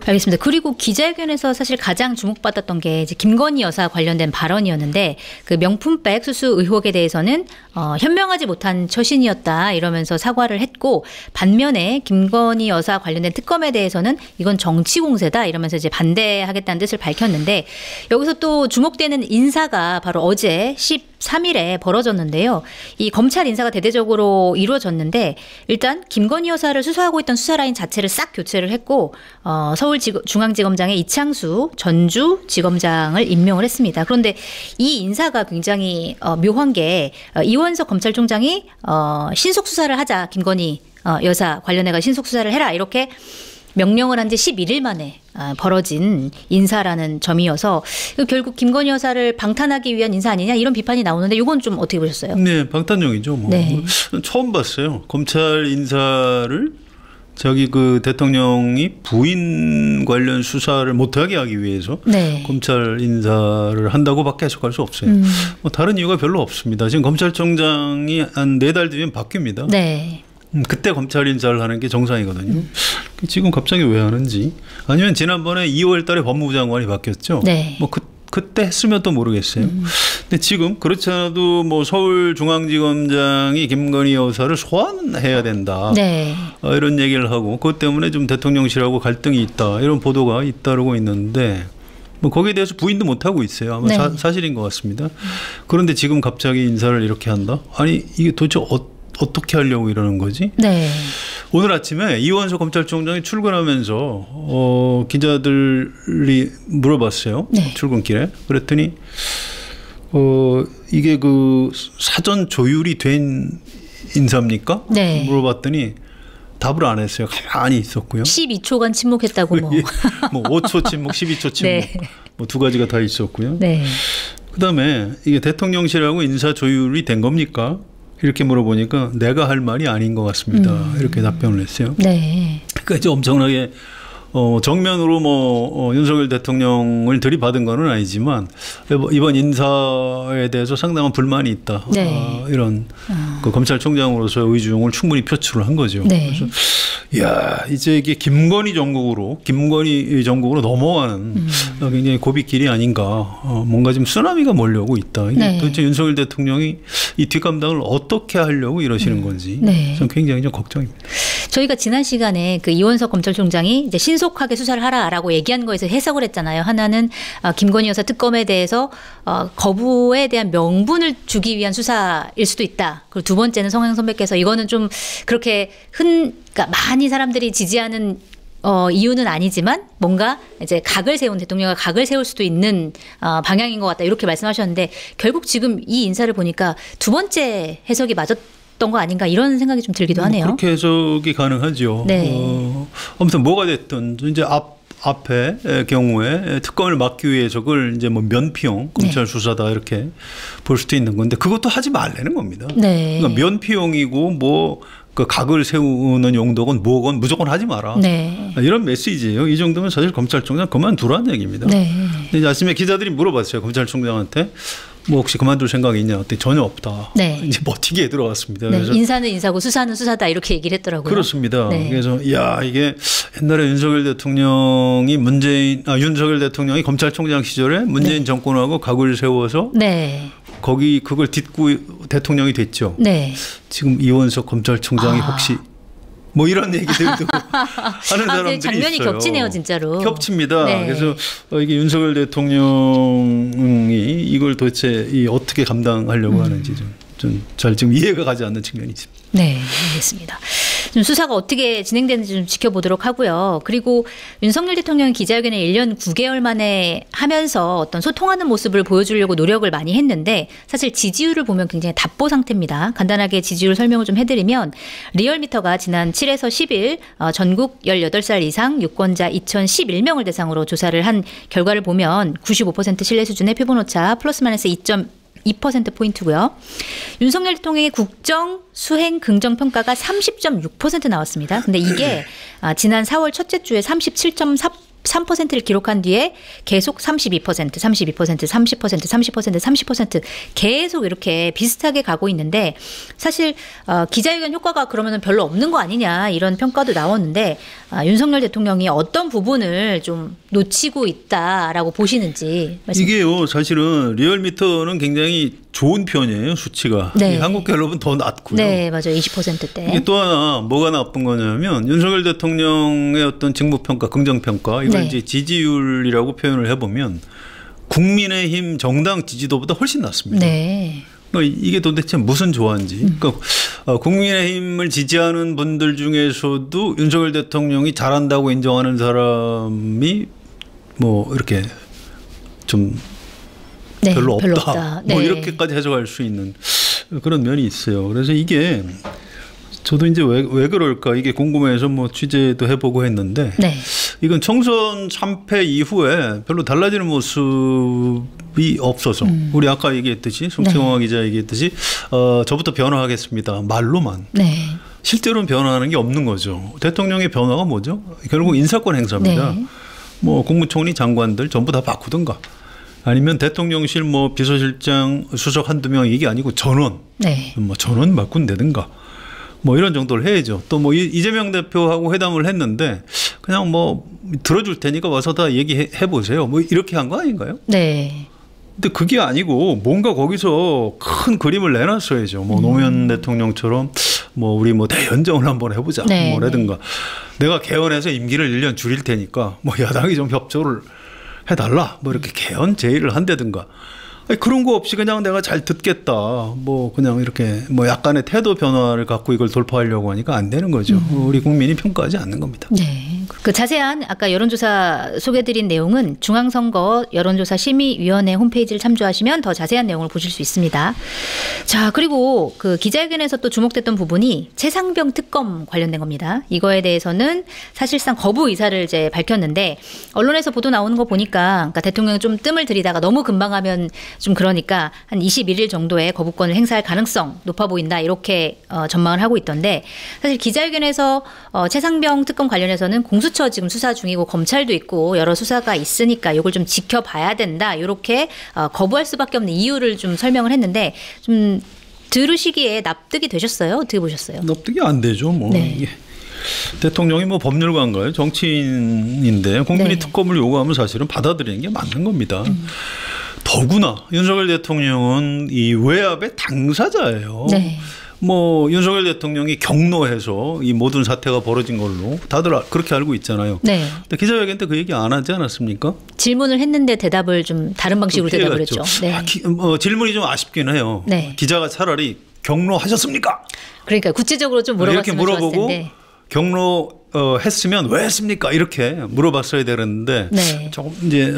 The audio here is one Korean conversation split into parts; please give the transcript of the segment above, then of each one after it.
알겠습니다. 그리고 기자회견에서 사실 가장 주목받았던 게 이제 김건희 여사 관련된 발언이었는데 그 명품백 수수 의혹에 대해서는 현명하지 못한 처신이었다 이러면서 사과를 했고 반면에 김건희 여사 관련된 특검에 대해서는 이건 정치 공세다 이러면서 이제 반대하겠다는 뜻을 밝혔는데 여기서 또 주목되는 인사가 바로 어제 13일에 벌어졌는데요. 이 검찰 인사가 대대적으로 이루어졌는데 일단 김건희 여사를 수사하고 있던 수사라인 자체를 싹 교체를 했고 서울중앙지검장에 이창수 전주지검장을 임명을 했습니다. 그런데 이 인사가 굉장히 묘한 게 이원석 검찰총장이 신속 수사를 하자 김건희 여사 관련해가 신속 수사를 해라 이렇게 명령을 한 지 11일 만에 벌어진 인사라는 점이어서 결국 김건희 여사를 방탄하기 위한 인사 아니냐 이런 비판이 나오는데 이건 좀 어떻게 보셨어요? 네, 방탄용이죠. 뭐. 네. 처음 봤어요. 검찰 인사를 자기 그 대통령이 부인 관련 수사를 못하게 하기 위해서 네. 검찰 인사를 한다고밖에 해석할 수 없어요. 뭐 다른 이유가 별로 없습니다. 지금 검찰총장이 한 4달 뒤면 바뀝니다. 네. 그때 검찰 인사를 하는 게 정상이거든요. 지금 갑자기 왜 하는지 아니면 지난번에 2월 달에 법무부 장관이 바뀌었죠. 네. 뭐 그때 했으면 또 모르겠어요. 근데 지금 그렇지 않아도 뭐 서울중앙지검장이 김건희 여사를 소환해야 된다. 네. 이런 얘기를 하고 그것 때문에 좀 대통령실하고 갈등이 있다. 이런 보도가 잇따르고 있는데 뭐 거기에 대해서 부인도 못하고 있어요. 아마 네. 사실인 것 같습니다. 그런데 지금 갑자기 인사를 이렇게 한다? 아니 이게 도대체 어떻게 하려고 이러는 거지? 네. 오늘 아침에 이원석 검찰총장이 출근하면서 기자들이 물어봤어요. 네. 출근길에. 그랬더니 이게 그 사전 조율이 된 인사입니까? 네. 물어봤더니 답을 안 했어요. 가만히 있었고요. 12초간 침묵했다고 뭐. 뭐 5초 침묵, 12초 침묵. 네. 뭐 두 가지가 다 있었고요. 네. 그다음에 이게 대통령실하고 인사 조율이 된 겁니까? 이렇게 물어보니까 내가 할 말이 아닌 것 같습니다. 이렇게 답변을 했어요. 네. 그러니까 이제 엄청나게 정면으로 뭐 윤석열 대통령을 들이받은 건 아니지만 이번 인사에 대해서 상당한 불만이 있다. 네. 이런 그 검찰총장으로서의 의중을 충분히 표출을 한 거죠. 네. 그래서 이야 이제 이게 김건희 정국으로 넘어가는 굉장히 고비길이 아닌가. 뭔가 지금 쓰나미가 몰려오고 있다. 이게 네. 도대체 윤석열 대통령이 이 뒷감당을 어떻게 하려고 이러시는 건지 네. 저는 굉장히 좀 걱정입니다. 저희가 지난 시간에 그 이원석 검찰총장이 이제 신속하게 수사를 하라라고 얘기한 거에서 해석을 했잖아요. 하나는 김건희 여사 특검에 대해서 거부에 대한 명분을 주기 위한 수사일 수도 있다. 그리고 두 번째는 성향 선배께서 이거는 좀 그렇게 그러니까 많이 사람들이 지지하는 이유는 아니지만 뭔가 이제 대통령과 각을 세울 수도 있는 방향인 것 같다. 이렇게 말씀하셨는데 결국 지금 이 인사를 보니까 두 번째 해석이 맞았던 거 아닌가 이런 생각이 좀 들기도 하네요. 그렇게 해석이 가능하죠. 네. 아무튼 뭐가 됐든 이제 앞에 경우에 특검을 막기 위해서 그걸 이제 뭐 면피용 검찰 수사다 이렇게 볼 수도 있는 건데 그것도 하지 말라는 겁니다. 네. 그러니까 면피용이고 뭐 그 각을 세우는 용도건 뭐건 무조건 하지 마라. 네. 이런 메시지예요. 이 정도면 사실 검찰총장 그만두라는 얘기입니다. 네. 근데 아침에 기자들이 물어봤어요. 검찰총장한테 뭐 혹시 그만둘 생각이 있냐? 그때 전혀 없다. 네. 이제 버티게 들어왔습니다. 네. 그래서 인사는 인사고 수사는 수사다 이렇게 얘기를 했더라고요. 그렇습니다. 네. 그래서 야 이게 옛날에 윤석열 대통령이 검찰총장 시절에 문재인 정권하고 각을 세워서 네. 그걸 딛고 대통령이 됐죠. 네. 지금 이원석 검찰총장이 혹시 뭐 이런 얘기들도 하는 사람들이 장면이 있어요. 겹치네요, 진짜로. 겹칩니다. 네. 그래서 이게 윤석열 대통령이 이걸 도대체 어떻게 감당하려고 하는지 좀 잘 지금 이해가 가지 않는 측면이 있습니다. 네, 알겠습니다. 좀 수사가 어떻게 진행되는지 좀 지켜보도록 하고요. 그리고 윤석열 대통령이 기자회견을 1년 9개월 만에 하면서 어떤 소통하는 모습을 보여주려고 노력을 많이 했는데 사실 지지율을 보면 굉장히 답보 상태입니다. 간단하게 지지율 설명을 좀 해드리면 리얼미터가 지난 7에서 10일 전국 18살 이상 유권자 2011명을 대상으로 조사를 한 결과를 보면 95% 신뢰 수준의 표본오차 플러스 마이너스 2.2%포인트고요. 윤석열 대통령의 국정 수행 긍정 평가가 30.6% 나왔습니다. 근데 이게 지난 4월 첫째 주에 37.4% 13%를 기록한 뒤에 계속 32%, 30%, 30% 계속 이렇게 비슷하게 가고 있는데 사실 기자회견 효과가 그러면 별로 없는 거 아니냐 이런 평가도 나왔는데 윤석열 대통령이 어떤 부분을 좀 놓치고 있다라고 보시는지 말씀. 이게요 사실은 리얼미터는 굉장히 좋은 편이에요 수치가. 네. 한국갤럽은 더 낮고요. 네 맞아요 20%대. 이게 또 하나 뭐가 나쁜 거냐면 윤석열 대통령의 어떤 직무평가 긍정평가 이걸 네. 이제 지지율이라고 표현을 해보면 국민의힘 정당 지지도보다 훨씬 낮습니다. 네. 그러니까 이게 도대체 무슨 조화인지. 그러니까 국민의힘을 지지하는 분들 중에서도 윤석열 대통령이 잘한다고 인정하는 사람이 뭐 이렇게 좀 네, 별로 없다. 네. 뭐 이렇게까지 해석할 수 있는 그런 면이 있어요. 그래서 이게 저도 이제 왜 그럴까 이게 궁금해서 뭐 취재도 해보고 했는데 네. 이건 총선 참패 이후에 별로 달라지는 모습이 없어서 우리 아까 얘기했듯이 송채화 기자 얘기했듯이 저부터 변화하겠습니다. 말로만. 네. 실제로는 변화하는 게 없는 거죠. 대통령의 변화가 뭐죠? 결국 인사권 행사입니다. 네. 뭐 국무총리 장관들 전부 다 바꾸든가 아니면 대통령실 뭐 비서실장 수석 한두 명 이게 아니고 전원. 네. 뭐 전원 바꾼다든가 뭐 이런 정도를 해야죠. 또 뭐 이재명 대표하고 회담을 했는데 그냥 뭐 들어줄 테니까 와서 다 얘기해 보세요. 뭐 이렇게 한 거 아닌가요? 네. 근데 그게 아니고 뭔가 거기서 큰 그림을 내놨어야죠. 뭐 노무현 대통령처럼 뭐 우리 뭐 대연정을 한번 해보자. 네. 뭐라든가 내가 개헌해서 임기를 1년 줄일 테니까 뭐 야당이 좀 협조를 해달라. 뭐 이렇게 개헌 제의를 한다든가. 아니 그런 거 없이 그냥 내가 잘 듣겠다. 뭐 그냥 이렇게 뭐 약간의 태도 변화를 갖고 이걸 돌파하려고 하니까 안 되는 거죠. 우리 국민이 평가하지 않는 겁니다. 네. 그 자세한 아까 여론조사 소개드린 내용은 중앙선거 여론조사 심의위원회 홈페이지를 참조하시면 더 자세한 내용을 보실 수 있습니다. 자, 그리고 그 기자회견에서 또 주목됐던 부분이 최상병 특검 관련된 겁니다. 이거에 대해서는 사실상 거부 의사를 이제 밝혔는데 언론에서 보도 나오는 거 보니까 그러니까 대통령이 좀 뜸을 들이다가 너무 금방 하면 좀 그러니까 한 21일 정도에 거부권을 행사할 가능성 높아 보인다 이렇게 전망을 하고 있던데 사실 기자회견에서 최상병 특검 관련해서는 공수처 지금 수사 중이고 검찰도 있고 여러 수사가 있으니까 이걸 좀 지켜봐야 된다 이렇게 거부할 수밖에 없는 이유를 좀 설명을 했는데 좀 들으시기에 납득이 되셨어요? 어떻게 보셨어요? 납득이 안 되죠. 뭐 네. 이게 대통령이 뭐 법률가인가요? 정치인인데 국민이 네. 특검을 요구하면 사실은 받아들이는 게 맞는 겁니다. 더구나 윤석열 대통령은 이 외압의 당사자예요. 네. 뭐 윤석열 대통령이 경로해서 이 모든 사태가 벌어진 걸로 다들 그렇게 알고 있잖아요. 네. 근데 기자회견 때 그 얘기 안 하지 않았습니까? 질문을 했는데 대답을 좀 다른 방식으로 대답을 했죠. 네. 질문이 좀 아쉽긴 해요. 네. 기자가 차라리 경로하셨습니까? 그러니까 구체적으로 좀 이렇게 물어봤으면 좋았을 물어보고 텐데. 경로 했으면 왜 했습니까? 이렇게 물어봤어야 되는데 네. 조금 이제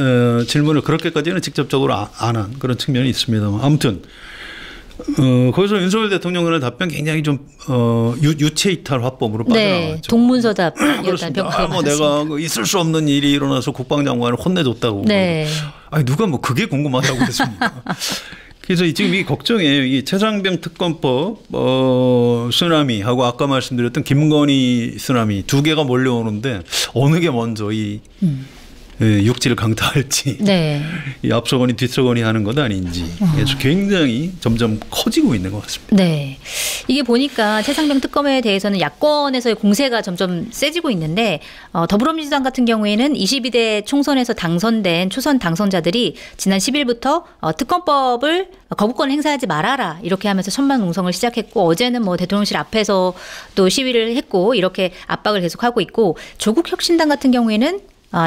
질문을 그렇게까지는 직접적으로 안 한 그런 측면이 있습니다만 아무튼 거기서 윤석열 대통령의 답변 굉장히 좀 유체 이탈 화법으로 빠져나왔죠. 네. 동문서답이었다는 그렇습니다. 평가가 뭐 많았습니다. 내가 있을 수 없는 일이 일어나서 국방장관을 혼내줬다고. 네. 아니 누가 뭐 그게 궁금하다고 그랬습니까? 그래서 지금 이 걱정이에요. 이 최상병 특검법 쓰나미하고 아까 말씀드렸던 김건희 쓰나미 두 개가 몰려오는데 어느 게 먼저 이 육지를 강타할지 네. 이 앞서거니 뒤서거니 하는 것 아닌지 그래서 굉장히 점점 커지고 있는 것 같습니다. 네. 이게 보니까 최상병 특검에 대해서는 야권에서의 공세가 점점 세지고 있는데 더불어민주당 같은 경우에는 22대 총선에서 당선된 초선 당선자들이 지난 10일부터 특검법을 거부권 행사하지 말아라 이렇게 하면서 천만 농성을 시작했고 어제는 뭐 대통령실 앞에서 또 시위를 했고 이렇게 압박을 계속하고 있고 조국 혁신당 같은 경우에는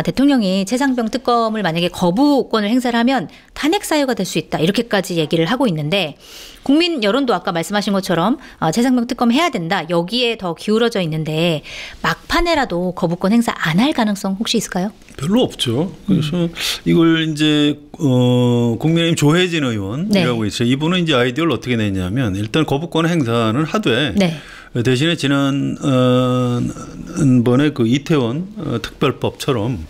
대통령이 최상병 특검을 만약에 거부권을 행사를 하면 탄핵 사유가 될 수 있다 이렇게까지 얘기를 하고 있는데 국민 여론도 아까 말씀하신 것처럼 최상병 특검 해야 된다 여기에 더 기울어져 있는데 막판에라도 거부권 행사 안 할 가능성 혹시 있을까요? 별로 없죠. 그래서 이걸 이제 국민의힘 조혜진 의원이라고 네. 있어요. 이분은 이제 아이디어를 어떻게 냈냐면 일단 거부권 행사는 하되 네. 대신에 지난 번에 그 이태원 특별법처럼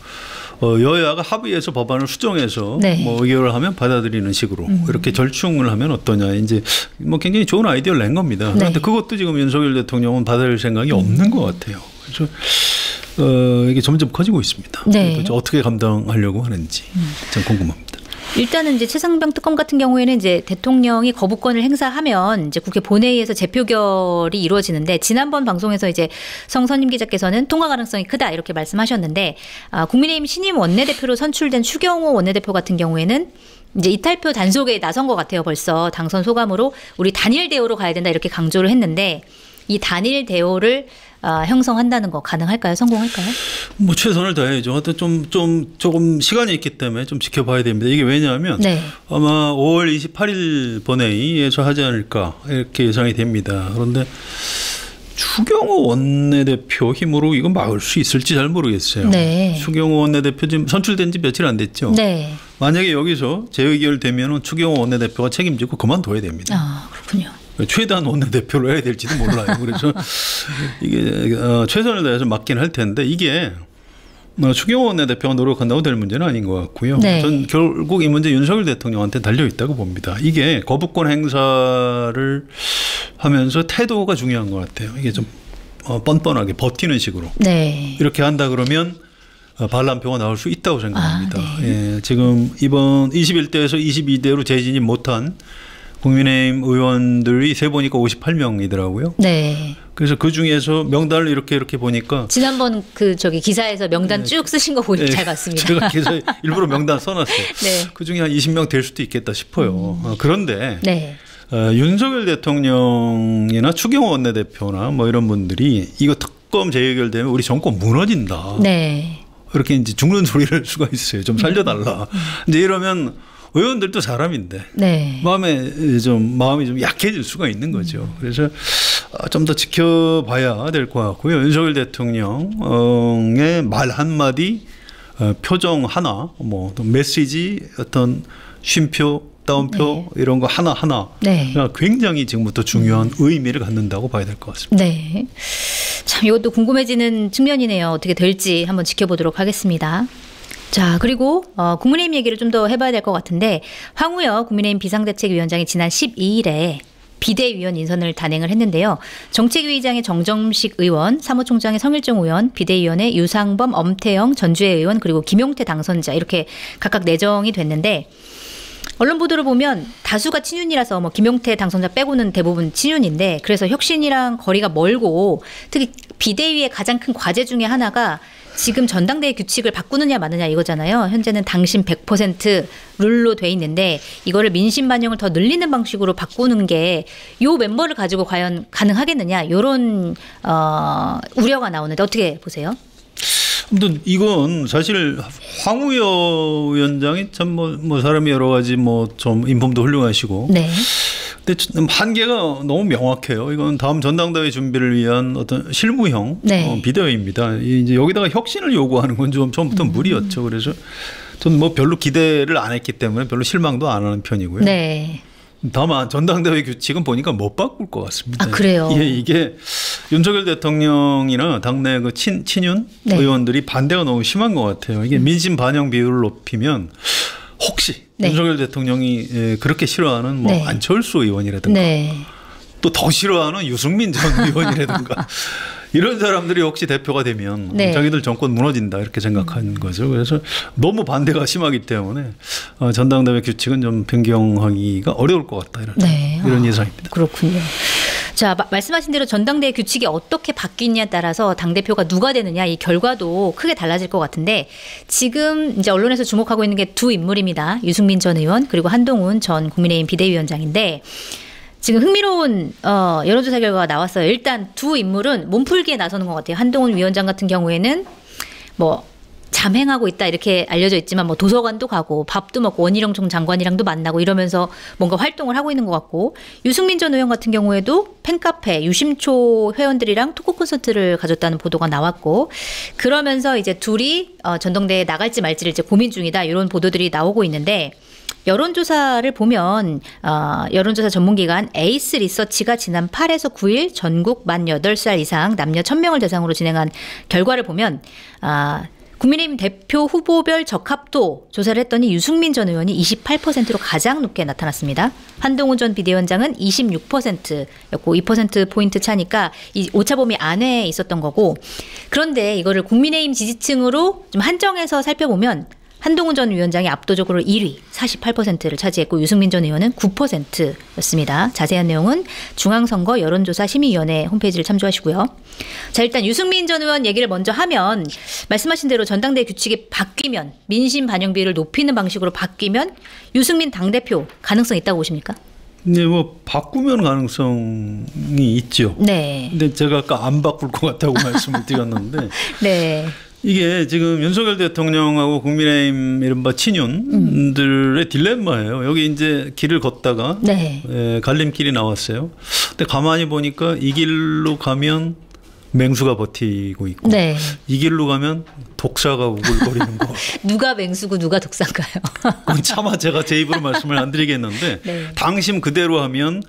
여야가 합의해서 법안을 수정해서 네. 뭐 의결을 하면 받아들이는 식으로 이렇게 절충을 하면 어떠냐 이제 뭐 굉장히 좋은 아이디어를 낸 겁니다. 네. 그런데 그것도 지금 윤석열 대통령은 받아들일 생각이 없는 것 같아요. 그래서 이게 점점 커지고 있습니다. 네. 어떻게 감당하려고 하는지 참 궁금합니다. 일단은 이제 최상병 특검 같은 경우에는 이제 대통령이 거부권을 행사하면 이제 국회 본회의에서 재표결이 이루어지는데, 지난번 방송에서 이제 성선임 기자께서는 통과 가능성이 크다 이렇게 말씀하셨는데, 국민의힘 신임 원내대표로 선출된 추경호 원내대표 같은 경우에는 이제 이탈표 단속에 나선 것 같아요. 벌써 당선 소감으로 우리 단일 대우로 가야 된다 이렇게 강조를 했는데, 이 단일 대우를 형성한다는 거 가능할까요? 성공할까요? 뭐 최선을 다해야죠. 하여튼 조금 시간이 있기 때문에 좀 지켜봐야 됩니다. 이게 왜냐하면 네. 아마 5월 28일 본회의에서 하지 않을까 이렇게 예상이 됩니다. 그런데 추경호 원내대표 힘으로 이거 막을 수 있을지 잘 모르겠어요. 네. 추경호 원내대표 지금 선출된 지 며칠 안 됐죠. 네. 만약에 여기서 재의결되면 추경호 원내대표가 책임지고 그만둬야 됩니다. 그렇군요. 최단 원내대표로 해야 될지도 몰라요. 그래서 이게 최선을 다해서 맡긴 할 텐데, 이게 추경호 원내대표가 노력한다고 될 문제는 아닌 것 같고요. 네. 전 결국 이 문제 윤석열 대통령한테 달려 있다고 봅니다. 이게 거부권 행사를 하면서 태도가 중요한 것 같아요. 이게 좀 뻔뻔하게 버티는 식으로 네. 이렇게 한다 그러면 반란표가 나올 수 있다고 생각합니다. 네. 예, 지금 이번 21대에서 22대로 재진입 못한 국민의힘 의원들이 세 보니까 58명이더라고요. 네. 그래서 그 중에서 명단을 이렇게 보니까 지난번 기사에서 명단 쭉 쓰신 거 보니까 잘 봤습니다. 제가 기사에 일부러 명단 써놨어요. 네. 그 중에 한 20명 될 수도 있겠다 싶어요. 그런데 네. 윤석열 대통령이나 추경호 원내대표나 뭐 이런 분들이 이거 특검 재의결되면 우리 정권 무너진다. 네. 이렇게 이제 죽는 소리를 할 수가 있어요. 좀 살려달라. 이제 이러면 의원들도 사람인데 네. 마음이 좀 약해질 수가 있는 거죠. 그래서 좀 더 지켜봐야 될 것 같고요. 윤석열 대통령의 말 한마디, 표정 하나, 뭐 메시지, 어떤 쉼표, 다운표 이런 거 하나 네. 굉장히 지금부터 중요한 의미를 갖는다고 봐야 될 것 같습니다. 네. 참 이것도 궁금해지는 측면이네요. 어떻게 될지 한번 지켜보도록 하겠습니다. 자, 그리고 국민의힘 얘기를 좀 더 해봐야 될 것 같은데, 황우여 국민의힘 비상대책위원장이 지난 12일에 비대위원 인선을 단행을 했는데요. 정책위의장의 정정식 의원, 사무총장의 성일종 의원, 비대위원의 유상범, 엄태영, 전주혜 의원, 그리고 김용태 당선자 이렇게 각각 내정이 됐는데, 언론 보도를 보면 다수가 친윤이라서 뭐 김용태 당선자 빼고는 대부분 친윤인데, 그래서 혁신이랑 거리가 멀고, 특히 비대위의 가장 큰 과제 중에 하나가 지금 전당대회 규칙을 바꾸느냐 마느냐 이거잖아요. 현재는 당심 100% 룰로 돼 있는데, 이거를 민심 반영을 더 늘리는 방식으로 바꾸는 게 요 멤버를 가지고 과연 가능하겠느냐, 이런 우려가 나오는데 어떻게 보세요? 아무튼 이건 사실 황우여 위원장이 참 뭐 사람이 여러 가지 뭐 좀 인품도 훌륭하시고, 네. 근데 한계가 너무 명확해요. 이건 다음 전당대회 준비를 위한 어떤 실무형 네. 비대위입니다. 이제 여기다가 혁신을 요구하는 건 좀 처음부터 무리였죠. 그래서 전 뭐 별로 기대를 안 했기 때문에 별로 실망도 안 하는 편이고요. 네. 다만 전당대회 규칙은 보니까 못 바꿀 것 같습니다. 아, 그래요? 이게 윤석열 대통령이나 당내 그 친윤 네. 의원들이 반대가 너무 심한 것 같아요. 이게 민심 반영 비율을 높이면 혹시 네. 윤석열 대통령이 그렇게 싫어하는 뭐 네. 안철수 의원이라든가 네. 또 더 싫어하는 유승민 전 의원이라든가 이런 사람들이 혹시 대표가 되면 네. 자기들 정권 무너진다 이렇게 생각하는 거죠. 그래서 너무 반대가 심하기 때문에 전당대회 규칙은 좀 변경하기가 어려울 것 같다 이런 예상입니다. 그렇군요. 자, 말씀하신 대로 전당대회 규칙이 어떻게 바뀌냐에 따라서 당대표가 누가 되느냐 이 결과도 크게 달라질 것 같은데, 지금 이제 언론에서 주목하고 있는 게 두 인물입니다. 유승민 전 의원 그리고 한동훈 전 국민의힘 비대위원장인데, 지금 흥미로운 여론조사 결과가 나왔어요. 일단 두 인물은 몸풀기에 나서는 것 같아요. 한동훈 위원장 같은 경우에는 뭐 잠행하고 있다 이렇게 알려져 있지만, 뭐 도서관도 가고 밥도 먹고 원희룡 총 장관이랑도 만나고 이러면서 뭔가 활동을 하고 있는 것 같고, 유승민 전 의원 같은 경우에도 팬카페 유심초 회원들이랑 토크 콘서트를 가졌다는 보도가 나왔고, 그러면서 이제 둘이 전당대회에 나갈지 말지를 이제 고민 중이다 이런 보도들이 나오고 있는데, 여론조사를 보면 여론조사 전문기관 에이스 리서치가 지난 8에서 9일 전국 만 8살 이상 남녀 1000명을 대상으로 진행한 결과를 보면 국민의힘 대표 후보별 적합도 조사를 했더니 유승민 전 의원이 28%로 가장 높게 나타났습니다. 한동훈 전 비대위원장은 26%였고 2%포인트 차니까 이 오차범위 안에 있었던 거고, 그런데 이거를 국민의힘 지지층으로 좀 한정해서 살펴보면 한동훈 전 위원장이 압도적으로 1위 48%를 차지했고 유승민 전 의원은 9%였습니다. 자세한 내용은 중앙선거 여론조사 심의위원회 홈페이지를 참조하시고요. 자, 일단 유승민 전 의원 얘기를 먼저 하면 말씀하신 대로 전당대회 규칙이 바뀌면 민심 반영 비율을 높이는 방식으로 바뀌면 유승민 당대표 가능성 있다고 보십니까? 네, 뭐 바꾸면 가능성이 있죠. 네. 근데 제가 아까 안 바꿀 것 같다고 말씀을 드렸는데 네. 이게 지금 윤석열 대통령하고 국민의힘 이른바 친윤들의 딜레마예요. 여기 이제 길을 걷다가 네. 갈림길이 나왔어요. 근데 가만히 보니까 이 길로 가면 맹수가 버티고 있고 네. 이 길로 가면 독사가 우글거리는 거. 누가 맹수고 누가 독사인가요? 그건 차마 제가 제 입으로 말씀을 안 드리겠는데 네. 당심 그대로 하면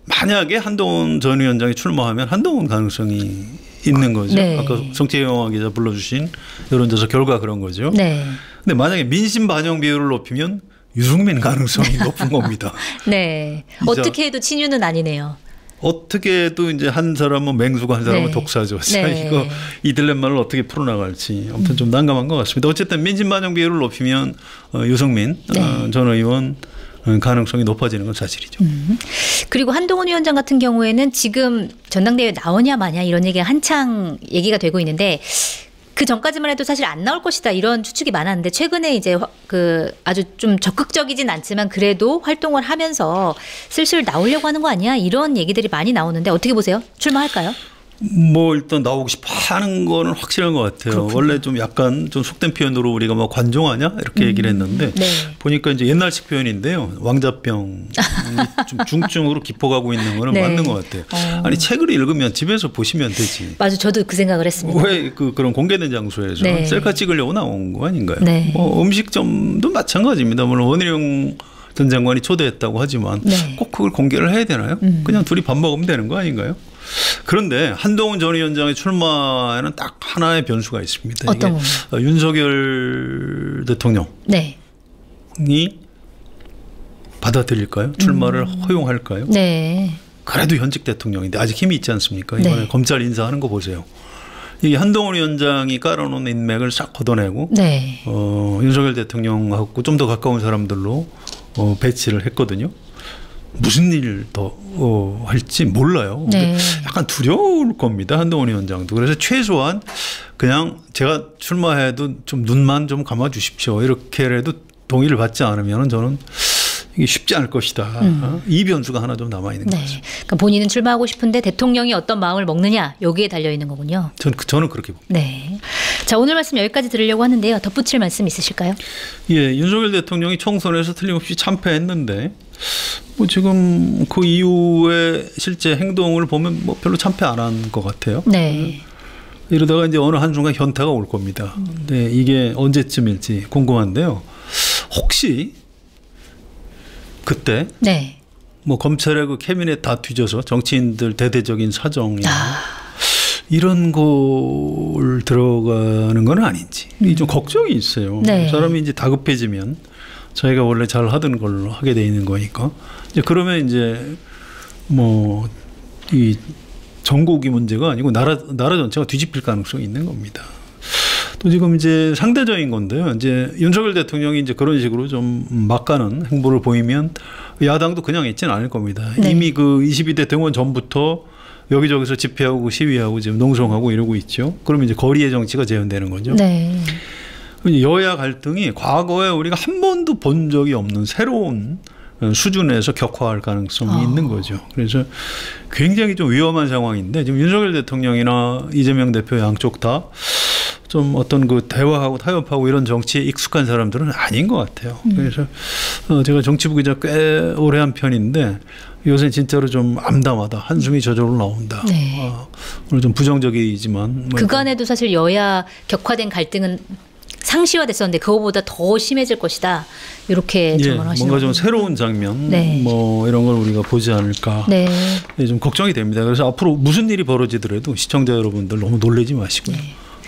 만약에 한동훈 전 위원장이 출마하면 한동훈 가능성이 있는 거죠. 네. 아까 정치영화 기자 불러주신 여론조사 결과 그런 거죠. 네. 근데 만약에 민심 반영 비율을 높이면 유승민 가능성이 높은 겁니다. 네. 어떻게 해도 친윤은 아니네요. 어떻게 해도 이제 한 사람은 맹수고 한 사람은 네. 독사죠. 자, 네. 이거 이 딜레마를 어떻게 풀어나갈지 아무튼 좀 난감한 것 같습니다. 어쨌든 민심 반영 비율을 높이면 유승민 네. 전 의원 가능성이 높아지는 건 사실이죠. 그리고 한동훈 위원장 같은 경우에는 지금 전당대회 나오냐 마냐 이런 얘기가 한창 얘기가 되고 있는데 그 전까지만 해도 사실 안 나올 것이다 이런 추측이 많았는데 최근에 이제 그 아주 좀 적극적이진 않지만 그래도 활동을 하면서 슬슬 나오려고 하는 거 아니야 이런 얘기들이 많이 나오는데 어떻게 보세요? 출마할까요? 뭐 일단 나오고 싶어 하는 거는 확실한 것 같아요. 그렇군요. 원래 좀 약간 좀 속된 표현으로 우리가 뭐 관종하냐 이렇게 얘기를 했는데 네. 보니까 이제 옛날식 표현인데요. 왕자병이 좀 중증으로 깊어가고 있는 거는 네. 맞는 것 같아요. 아니 책을 읽으면 집에서 보시면 되지. 맞아, 저도 그 생각을 했습니다. 왜 그런 공개된 장소에서 네. 셀카 찍으려고 나온 거 아닌가요? 네. 뭐 음식점도 마찬가지입니다. 물론 원희룡 전 장관이 초대했다고 하지만 네. 꼭 그걸 공개를 해야 되나요? 그냥 둘이 밥 먹으면 되는 거 아닌가요? 그런데 한동훈 전 위원장의 출마에는 딱 하나의 변수가 있습니다. 어떤 이게 윤석열 대통령이 네. 받아들일까요? 출마를 허용할까요? 네. 그래도 현직 대통령인데 아직 힘이 있지 않습니까? 이번에 네. 검찰 인사하는 거 보세요. 이게 한동훈 위원장이 깔아놓은 인맥을 싹 걷어내고 네. 윤석열 대통령하고 좀 더 가까운 사람들로 배치를 했거든요. 무슨 일 더 할지 몰라요. 네. 약간 두려울 겁니다. 한동훈 위원장도. 그래서 최소한 그냥 제가 출마해도 좀 눈만 좀 감아 주십시오. 이렇게라도 동의를 받지 않으면 저는 이게 쉽지 않을 것이다. 이 변수가 하나 좀 남아 있는 네. 거죠. 그러니까 본인은 출마하고 싶은데 대통령이 어떤 마음을 먹느냐 여기에 달려 있는 거군요. 저는 그렇게 봅니다. 네. 자, 오늘 말씀 여기까지 들으려고 하는데요. 덧붙일 말씀 있으실까요? 예, 윤석열 대통령이 총선에서 틀림없이 참패했는데 뭐 지금 그 이후에 실제 행동을 보면 뭐 별로 참패 안 한 것 같아요. 네. 이러다가 이제 어느 한순간 현타가 올 겁니다. 근데 이게 언제쯤일지 궁금한데요. 혹시 그때 네. 뭐 검찰의 그 캐비넷 다 뒤져서 정치인들 대대적인 사정이나 이런 걸 들어가는 건 아닌지 좀 걱정이 있어요. 네. 사람이 이제 다급해지면 자기가 원래 잘 하던 걸로 하게 돼 있는 거니까 이제 그러면 이제 뭐 이 전국이 문제가 아니고 나라 전체가 뒤집힐 가능성이 있는 겁니다. 또 지금 이제 상대적인 건데요. 이제 윤석열 대통령이 이제 그런 식으로 좀 막가는 행보를 보이면 야당도 그냥 있지는 않을 겁니다. 네. 이미 그 22대 대권 전부터 여기저기서 집회하고 시위하고 지금 농성하고 이러고 있죠. 그러면 이제 거리의 정치가 재현되는 거죠. 네. 여야 갈등이 과거에 우리가 한 번도 본 적이 없는 새로운 수준에서 격화할 가능성이 있는 거죠. 그래서 굉장히 좀 위험한 상황인데 지금 윤석열 대통령이나 이재명 대표 양쪽 다 좀 어떤 그 대화하고 타협하고 이런 정치에 익숙한 사람들은 아닌 것 같아요. 그래서 제가 정치부 기자 꽤 오래 한 편인데 요새 진짜로 좀 암담하다. 한숨이 저절로 나온다. 네. 오늘 좀 부정적이지만 뭐 그간에도 사실 여야 격화된 갈등은 상시화됐었는데 그거보다 더 심해질 것이다. 이렇게 전망하시는 뭔가 좀 새로운 장면 네. 뭐 이런 걸 우리가 보지 않을까 네. 좀 걱정이 됩니다. 그래서 앞으로 무슨 일이 벌어지더라도 시청자 여러분들 너무 놀라지 마시고요.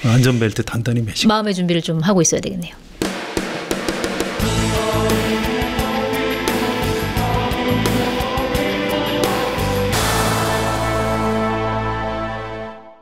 안전벨트 단단히 매시고. 마음의 준비를 좀 하고 있어야 되겠네요.